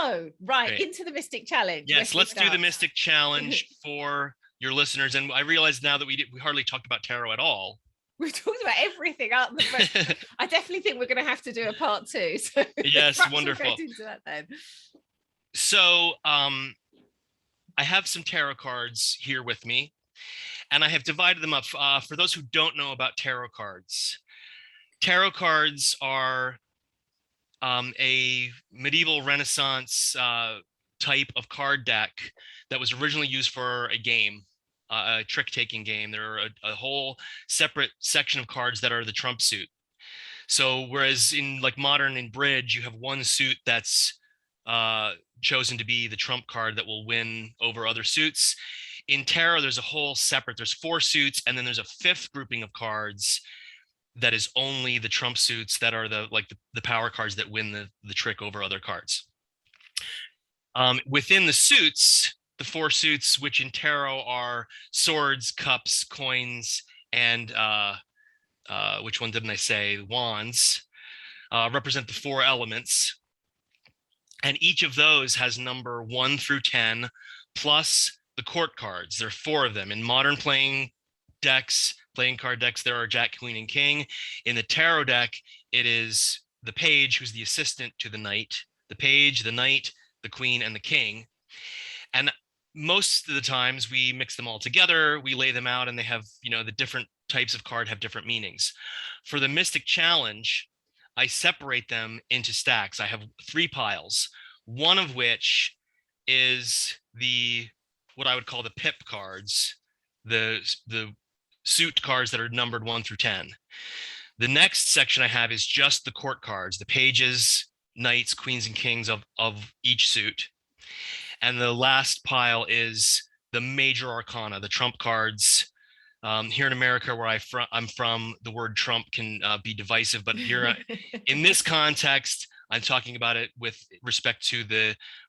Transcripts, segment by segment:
So, right, Great. into the Mystic Challenge. Yes, let's do the Mystic Challenge for your listeners. And I realize now that we hardly talked about tarot at all. We've talked about everything up the front. I definitely think we're going to have to do a part 2. So yes, wonderful. We'll get into that then. So I have some tarot cards here with me, and I have divided them up. For those who don't know about tarot cards are a medieval Renaissance type of card deck that was originally used for a game, a trick-taking game. There are a whole separate section of cards that are the trump suit. So whereas in like modern in bridge, you have one suit that's chosen to be the trump card that will win over other suits. In tarot, there's a whole separate, there's 4 suits, and then there's a 5th grouping of cards that is only the trump suits that are the power cards that win the trick over other cards. Within the suits, the 4 suits, which in tarot are swords, cups, coins, and which one didn't I say? Wands, represent the 4 elements. And each of those has number 1 through 10, plus the court cards. There are 4 of them. In modern playing card decks, there are Jack, Queen, and King. In the tarot deck, it is the page, who's the assistant to the knight, the page, the knight, the queen, and the king. And most of the times we mix them all together, we lay them out, and they have, the different types of card have different meanings. For the Mystic Challenge, I separate them into stacks. I have 3 piles, one of which is what I would call the pip cards, the suit cards that are numbered 1 through 10. The next section I have is just the court cards, the pages, knights, queens, and kings of each suit. And the last pile is the major arcana, the trump cards. Here in America, where I'm from, the word Trump can be divisive, but here in this context, I'm talking about it with respect to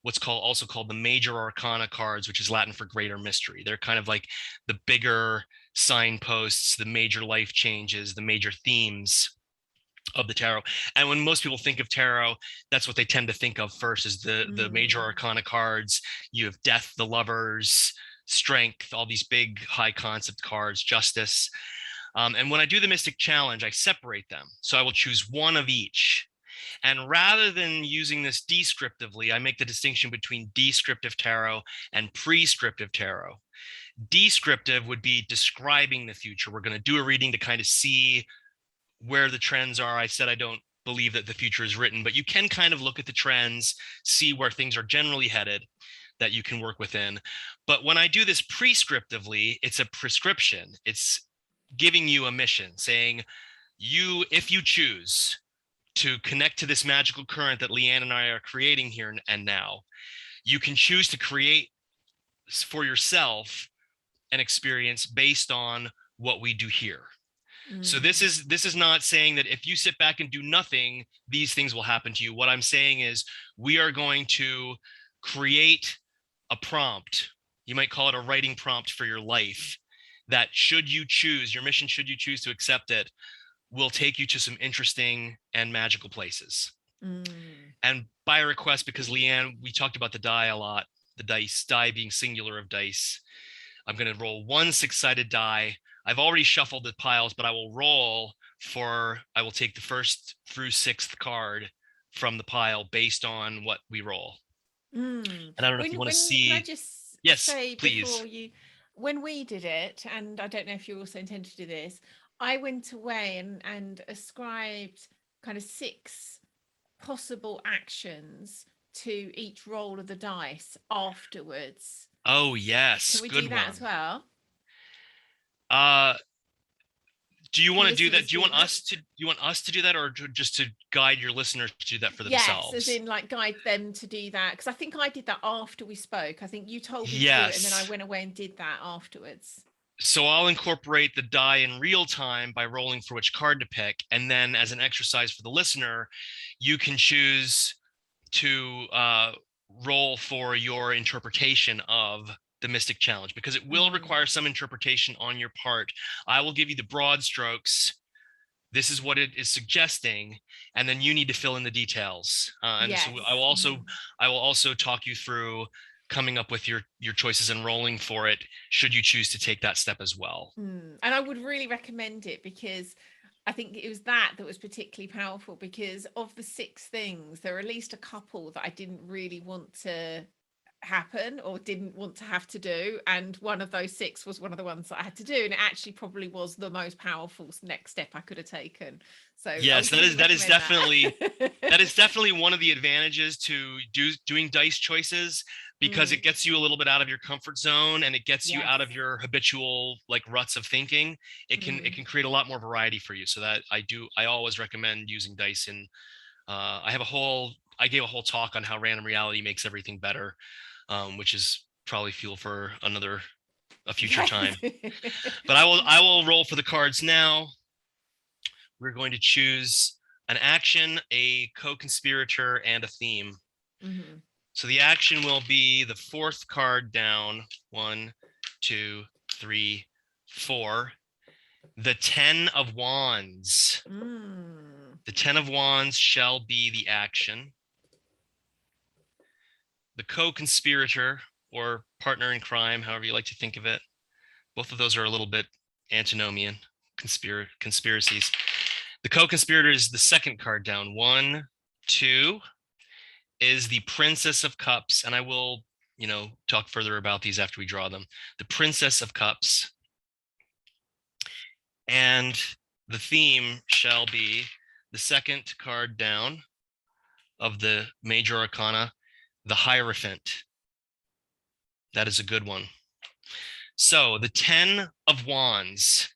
what's also called the major arcana cards, which is Latin for greater mystery. They're kind of like the bigger signposts, the major life changes, the major themes of the tarot. And when most people think of tarot, that's what they tend to think of first, is the major arcana cards. You have death, the lovers, strength, all these big high concept cards, justice. And when I do the Mystic Challenge, I separate them. So I will choose one of each. And rather than using this descriptively, I make the distinction between descriptive tarot and prescriptive tarot. Descriptive would be describing the future. We're going to do a reading to kind of see where the trends are. I said I don't believe that the future is written, but you can kind of look at the trends, see where things are generally headed that you can work within. But when I do this prescriptively, it's a prescription. It's giving you a mission, saying, if you choose to connect to this magical current that Leanne and I are creating here and now, you can choose to create for yourself an experience based on what we do here. So this is not saying that if you sit back and do nothing, these things will happen to you. What I'm saying is we are going to create a prompt. You might call it a writing prompt for your life that, should you choose, your mission, should you choose to accept it, will take you to some interesting and magical places. And by request, because Leanne, we talked about the die a lot, the die being singular of dice, I'm going to roll 1 6-sided die. I've already shuffled the piles, but I will take the 1st through 6th card from the pile based on what we roll. And I don't know if you want to see. Can I just say, please, when we did it, and I don't know if you also intended to do this, I went away and ascribed kind of 6 possible actions to each roll of the dice afterwards. Oh yes, can we do that as well? Do you want to do that? Do you want us to do that, or just to guide your listeners to do that for themselves? Yes, as in like guide them to do that, because I think I did that after we spoke. I think you told me to do it, and then I went away and did that afterwards. So I'll incorporate the die in real time by rolling for which card to pick, and then as an exercise for the listener, you can choose to roll for your interpretation of the Mystic Challenge, because it will require some interpretation on your part. I will give you the broad strokes. this is what it is suggesting, and then you need to fill in the details. And so I will also talk you through coming up with your choices and rolling for it, should you choose to take that step as well. And I would really recommend it, because I think it was that was particularly powerful, because of the 6 things, there are at least a couple that I didn't really want to happen or didn't want to have to do, and one of those 6 was one of the ones that I had to do, and it actually probably was the most powerful next step I could have taken. So yes, that is definitely that is definitely one of the advantages to doing dice choices, because it gets you a little bit out of your comfort zone, and it gets you out of your habitual like ruts of thinking. It can create a lot more variety for you. So that I always recommend using dice. And I gave a whole talk on how random reality makes everything better, which is probably fuel for a future time. But I will roll for the cards now. We're going to choose an action, a co-conspirator, and a theme. So the action will be the 4th card down. 1, 2, 3, 4. The 10 of Wands. The 10 of Wands shall be the action. The co-conspirator, or partner in crime, however you like to think of it. Both of those are a little bit antinomian, conspiracies. The co-conspirator is the 2nd card down. 1, 2 is the Princess of Cups, and I will, talk further about these after we draw them. The Princess of Cups. And the theme shall be the 2nd card down of the Major Arcana, the Hierophant. That is a good one. So the 10 of Wands.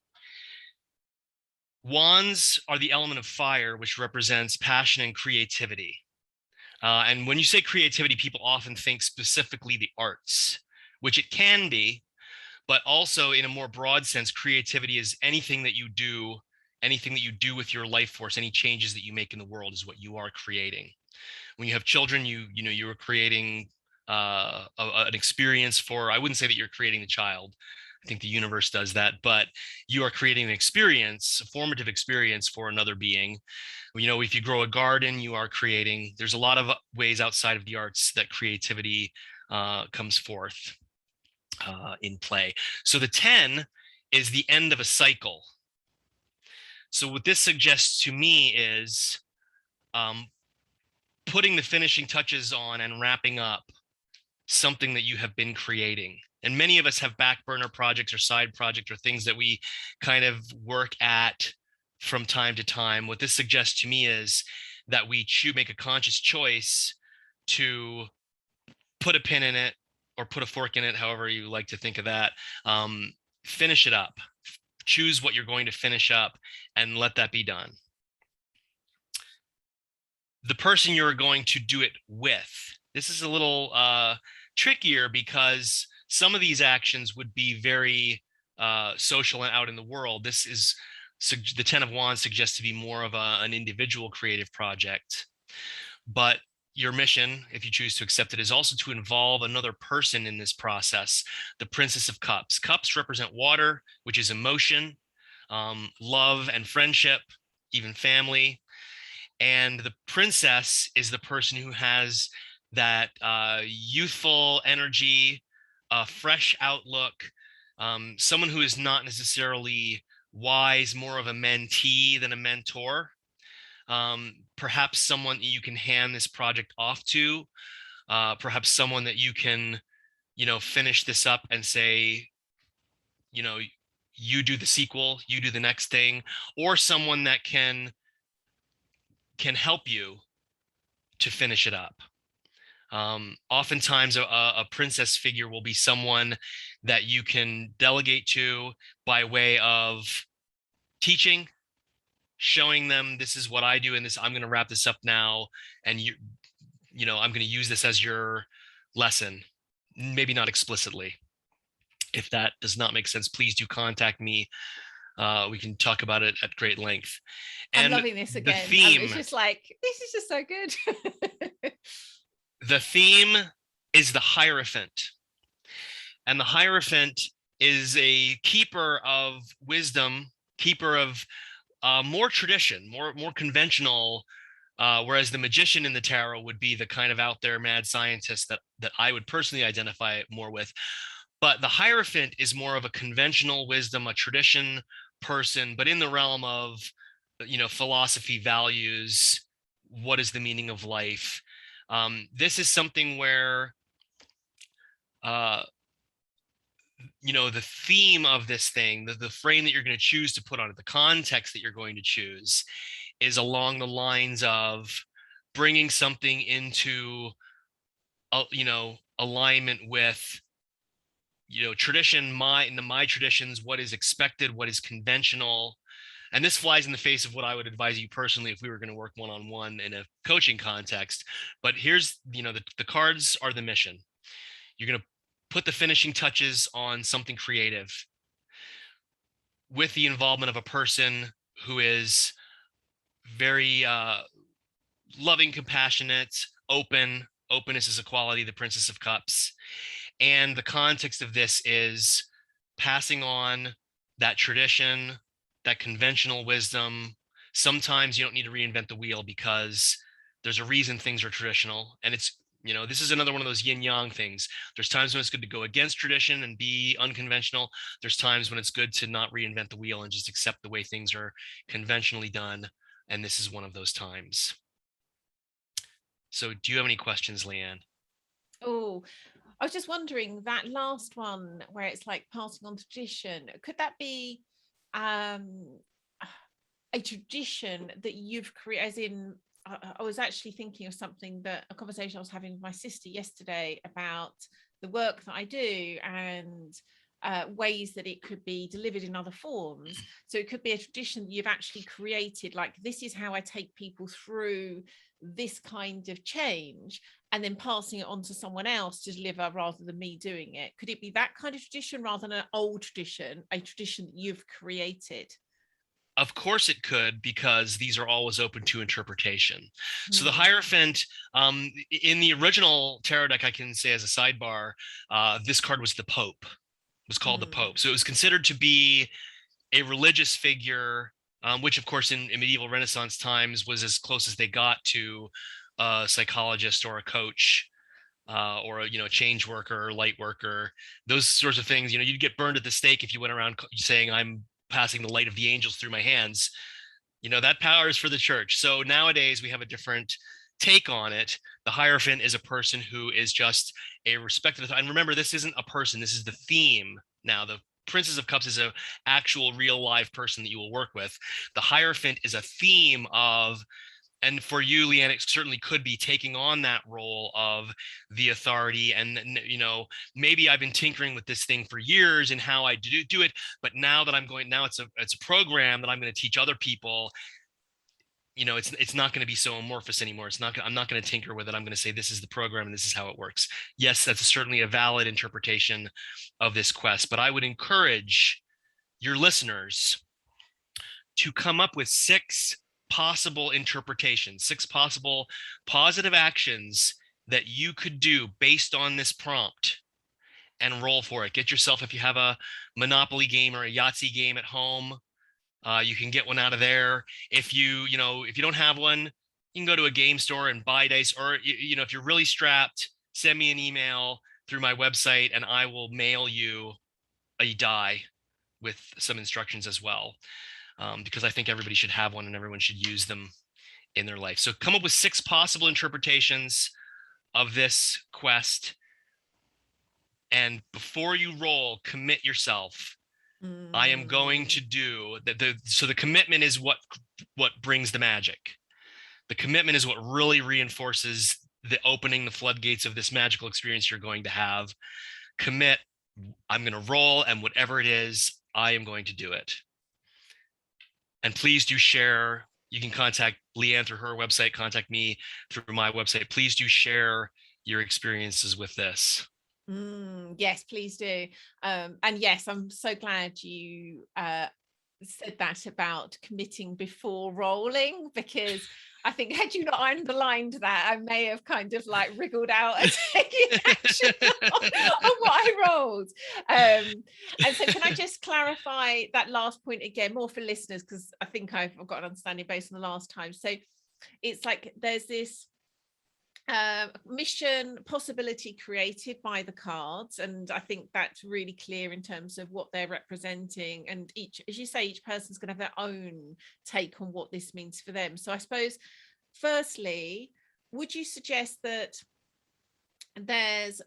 Wands are the element of fire, which represents passion and creativity. And when you say creativity, people often think specifically the arts, which it can be, but also in a more broad sense, creativity is anything that you do with your life force. Any changes that you make in the world is what you are creating. When you have children, you are creating an experience for, I wouldn't say that you're creating the child. I think the universe does that, but you are creating an experience, a formative experience for another being. If you grow a garden, you are creating. There's a lot of ways outside of the arts that creativity comes forth in play. So the 10 is the end of a cycle. So what this suggests to me is putting the finishing touches on and wrapping up something that you have been creating. And many of us have back burner projects or side projects or things that we kind of work at from time to time. What this suggests to me is that we make a conscious choice to put a pin in it or put a fork in it, however you like to think of that. Finish it up. Choose what you're going to finish up and let that be done. The person you're going to do it with. This is a little trickier, because some of these actions would be very social and out in the world. This is the 10 of Wands suggests to be more of an individual creative project. But your mission, if you choose to accept it, is also to involve another person in this process. The Princess of Cups. Cups represent water, which is emotion, love and friendship, even family. And the princess is the person who has that youthful energy, a fresh outlook, someone who is not necessarily wise, more of a mentee than a mentor. Perhaps someone that you can hand this project off to, perhaps someone that you can, finish this up and say, you do the sequel, you do the next thing, or someone that can help you to finish it up. Oftentimes a princess figure will be someone that you can delegate to by way of teaching, showing them, this is what I do, and I'm going to wrap this up now, and I'm going to use this as your lesson. Maybe not explicitly. If that does not make sense, please do contact me. We can talk about it at great length. And I'm loving this again. The theme, it's just like, this is just so good. The theme is the Hierophant. And the Hierophant is a keeper of wisdom, keeper of more tradition, more conventional. Whereas the magician in the tarot would be the kind of out there mad scientist that I would personally identify more with. But the Hierophant is more of a conventional wisdom, a tradition person, but in the realm of, philosophy, values, what is the meaning of life. This is something where, the theme of this thing, the frame that you're going to choose to put on it, the context that you're going to choose is along the lines of bringing something into, alignment with, tradition, my traditions, what is expected, what is conventional. And this flies in the face of what I would advise you personally if we were going to work one-on-one in a coaching context. But here's, the cards are the mission. You're going to put the finishing touches on something creative with the involvement of a person who is very loving, compassionate, open. Openness is a quality, the Princess of Cups. And the context of this is passing on that tradition, that conventional wisdom. Sometimes you don't need to reinvent the wheel because there's a reason things are traditional. And it's, this is another one of those yin yang things. There's times when it's good to go against tradition and be unconventional. There's times when it's good to not reinvent the wheel and just accept the way things are conventionally done. And this is one of those times. So do you have any questions, Leanne? Oh, I was just wondering, that last one where it's like passing on tradition, could that be a tradition that you've created? As in, I was actually thinking of something, that a conversation I was having with my sister yesterday about the work that I do and ways that it could be delivered in other forms. So it could be a tradition that you've actually created, like, this is how I take people through this kind of change, and then passing it on to someone else to deliver rather than me doing it. Could it be that kind of tradition rather than an old tradition, a tradition that you've created? Of course it could, because these are always open to interpretation. So the Hierophant, in the original tarot deck, I can say as a sidebar, this card was the Pope. It was called the Pope. So it was considered to be a religious figure, which of course in medieval Renaissance times was as close as they got to a psychologist or a coach, or a change worker or light worker, those sorts of things. You'd get burned at the stake if you went around saying, I'm passing the light of the angels through my hands. That power is for the church. So nowadays we have a different take on it. The Hierophant is a person who is just a respected, and remember, this isn't a person, this is the theme. Now the Princess of Cups is an actual real live person that you will work with. The Hierophant is a theme of, and for you, Leanne, it certainly could be taking on that role of the authority. And, maybe I've been tinkering with this thing for years and how I do it. But now that it's a program that I'm going to teach other people. It's not going to be so amorphous anymore. I'm not going to tinker with it. I'm going to say, this is the program and this is how it works. Yes, that's certainly a valid interpretation of this quest. But I would encourage your listeners to come up with 6 possible interpretations, 6 possible positive actions that you could do based on this prompt, and roll for it. Get yourself, if you have a Monopoly game or a Yahtzee game at home, you can get one out of there. If you don't have one, you can go to a game store and buy dice, or if you're really strapped, send me an email through my website and I will mail you a die with some instructions as well. Because I think everybody should have one and everyone should use them in their life. So come up with 6 possible interpretations of this quest. And before you roll, commit yourself. I am going to do that. So the commitment is what brings the magic. The commitment is what really reinforces the opening the floodgates of this magical experience you're going to have. Commit. I'm going to roll, and whatever it is, I am going to do it. And please do share. You can contact Leanne through her website, contact me through my website. Please do share your experiences with this. Yes, please do. And yes, I'm so glad you said that about committing before rolling, because I think had you not underlined that, I may have kind of like wriggled out and taken action on what I old. And so can I just clarify that last point again, more for listeners, because I think I've got an understanding based on the last time. So it's like there's this mission possibility created by the cards, and I think that's really clear in terms of what they're representing, and each, as you say, each person's going to have their own take on what this means for them. So I suppose firstly, would you suggest that there's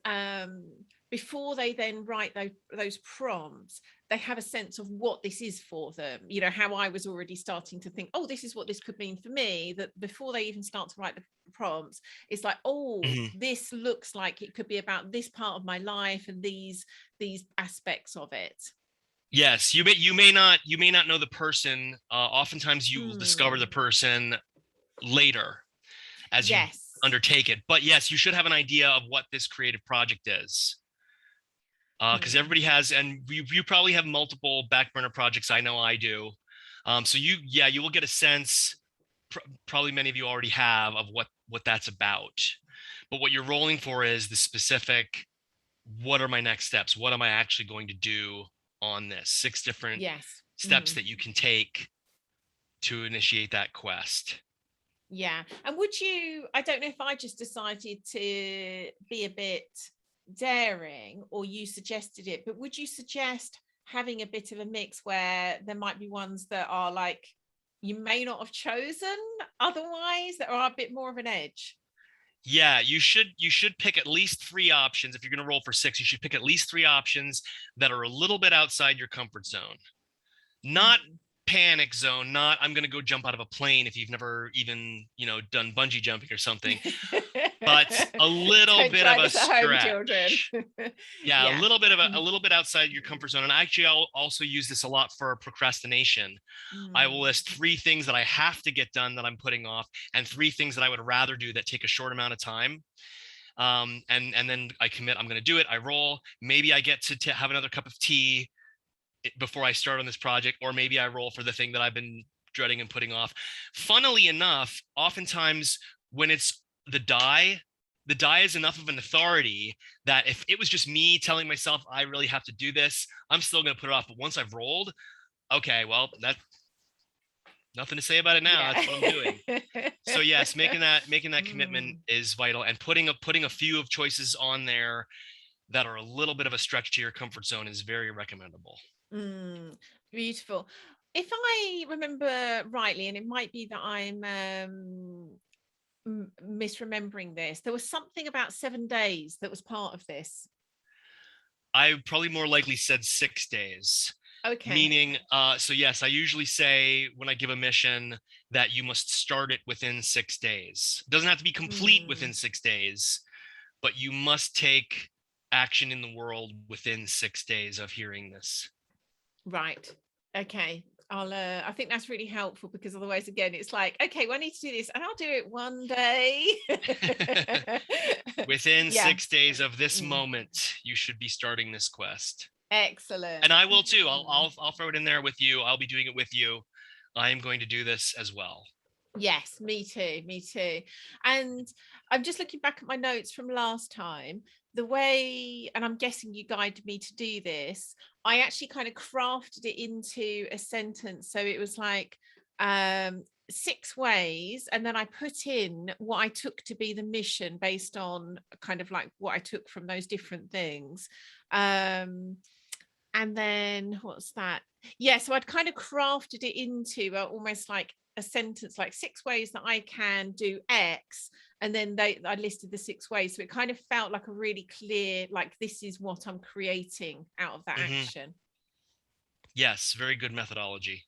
before they then write those prompts, they have a sense of what this is for them? You know, how I was already starting to think, oh, this is what this could mean for me, that before they even start to write the prompts, it's like, oh, this looks like it could be about this part of my life and these aspects of it. Yes, you may not know the person. Oftentimes you will discover the person later as you undertake it. But yes, you should have an idea of what this creative project is. Because everybody has, and you probably have multiple back burner projects. I know I do. So you will get a sense, probably many of you already have, of what that's about. But what you're rolling for is the specific, what are my next steps? What am I actually going to do on this? 6 different steps that you can take to initiate that quest. Yeah. And would you, I don't know if I just decided to be a bit daring or you suggested it, but would you suggest having a bit of a mix where there might be ones that are like you may not have chosen otherwise, that are a bit more of an edge? Yeah, you should pick at least 3 options. If you're going to roll for 6, you should pick at least 3 options that are a little bit outside your comfort zone. Not panic zone, not I'm going to go jump out of a plane if you've never even, done bungee jumping or something, but a little bit of a stretch. A little bit outside your comfort zone. And actually, I'll also use this a lot for procrastination. I will list 3 things that I have to get done that I'm putting off, and 3 things that I would rather do that take a short amount of time. And then I commit, I'm going to do it. I roll. Maybe I get to have another cup of tea before I start on this project, or maybe I roll for the thing that I've been dreading and putting off. Funnily enough, oftentimes when it's the die is enough of an authority that if it was just me telling myself I really have to do this, I'm still going to put it off. But once I've rolled, okay, well, that's nothing to say about it now. That's what I'm doing. So yes, making that commitment is vital, and putting a few of choices on there that are a little bit of a stretch to your comfort zone is very recommendable. Beautiful. If I remember rightly, and it might be that I'm misremembering this, there was something about 7 days that was part of this. I probably more likely said 6 days. Okay. Meaning, so yes, I usually say when I give a mission that you must start it within 6 days. It doesn't have to be complete within 6 days, but you must take action in the world within 6 days of hearing this. Right. Okay. I think that's really helpful, because otherwise, again, it's like, okay, well, I need to do this and I'll do it one day. Within 6 days of this moment, you should be starting this quest. Excellent. And I will too. I'll throw it in there with you. I'll be doing it with you. I am going to do this as well. Yes, me too. And I'm just looking back at my notes from last time. The way, and I'm guessing you guided me to do this, I actually kind of crafted it into a sentence. So it was like 6 ways, and then I put in what I took to be the mission based on kind of like what I took from those different things. And then what's that? Yeah, so I'd kind of crafted it into almost like a sentence, like 6 ways that I can do X, and then I listed the 6 ways, so it kind of felt like a really clear, like, this is what I'm creating out of that action. Yes, very good methodology.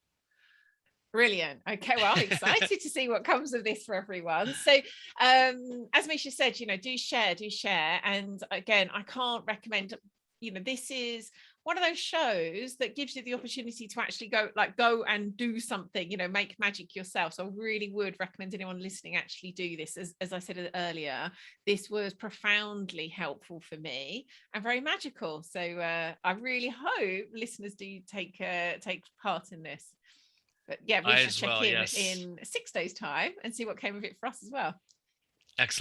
Brilliant. Okay, well, I'm excited to see what comes of this for everyone. So as Misha said, do share. And again, I can't recommend, this is one of those shows that gives you the opportunity to actually go and do something, make magic yourself. So I really would recommend anyone listening actually do this. As I said earlier, this was profoundly helpful for me and very magical. So I really hope listeners do take part in this. But yeah, we should check in 6 days' time and see what came of it for us as well.